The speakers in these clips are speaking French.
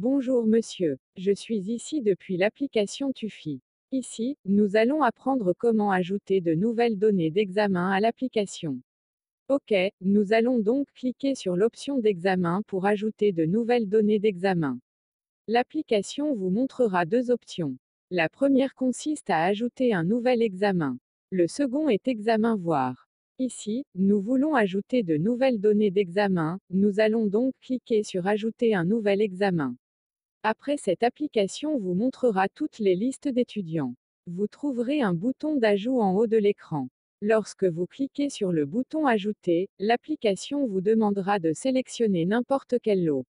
Bonjour monsieur, je suis ici depuis l'application Tufi. Ici, nous allons apprendre comment ajouter de nouvelles données d'examen à l'application. OK, nous allons donc cliquer sur l'option d'examen pour ajouter de nouvelles données d'examen. L'application vous montrera deux options. La première consiste à ajouter un nouvel examen. Le second est examen voir. Ici, nous voulons ajouter de nouvelles données d'examen, nous allons donc cliquer sur ajouter un nouvel examen. Après, cette application vous montrera toutes les listes d'étudiants. Vous trouverez un bouton d'ajout en haut de l'écran. Lorsque vous cliquez sur le bouton Ajouter, l'application vous demandera de sélectionner n'importe quel lot.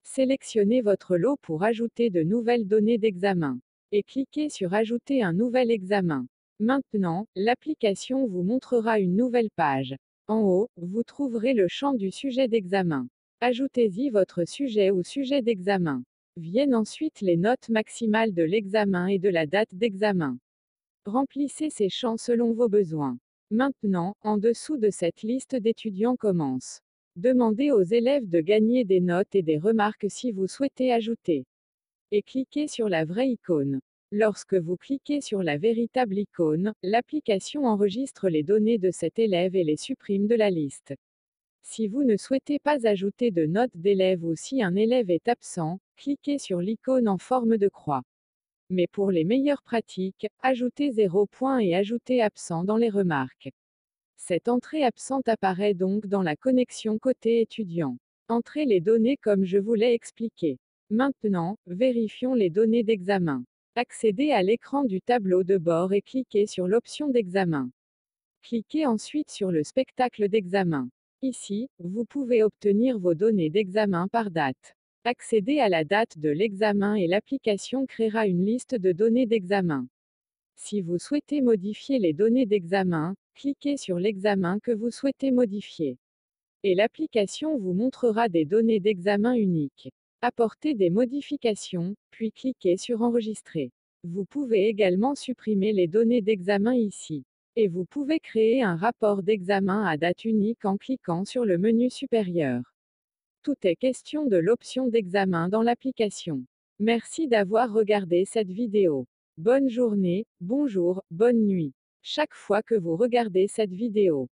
Sélectionnez votre lot pour ajouter de nouvelles données d'examen. Et cliquez sur Ajouter un nouvel examen. Maintenant, l'application vous montrera une nouvelle page. En haut, vous trouverez le champ du sujet d'examen. Ajoutez-y votre sujet ou sujet d'examen. Viennent ensuite les notes maximales de l'examen et de la date d'examen. Remplissez ces champs selon vos besoins. Maintenant, en dessous de cette liste d'étudiants commence. Demandez aux élèves de gagner des notes et des remarques si vous souhaitez ajouter. Et cliquez sur la vraie icône. Lorsque vous cliquez sur la véritable icône, l'application enregistre les données de cet élève et les supprime de la liste. Si vous ne souhaitez pas ajouter de notes d'élève ou si un élève est absent, cliquez sur l'icône en forme de croix. Mais pour les meilleures pratiques, ajoutez 0 point et ajoutez absent dans les remarques. Cette entrée absente apparaît donc dans la connexion côté étudiant. Entrez les données comme je vous l'ai expliqué. Maintenant, vérifions les données d'examen. Accédez à l'écran du tableau de bord et cliquez sur l'option d'examen. Cliquez ensuite sur le spectacle d'examen. Ici, vous pouvez obtenir vos données d'examen par date. Accédez à la date de l'examen et l'application créera une liste de données d'examen. Si vous souhaitez modifier les données d'examen, cliquez sur l'examen que vous souhaitez modifier. Et l'application vous montrera des données d'examen uniques. Apportez des modifications, puis cliquez sur Enregistrer. Vous pouvez également supprimer les données d'examen ici. Et vous pouvez créer un rapport d'examen à date unique en cliquant sur le menu supérieur. Tout est question de l'option d'examen dans l'application. Merci d'avoir regardé cette vidéo. Bonne journée, bonjour, bonne nuit. Chaque fois que vous regardez cette vidéo,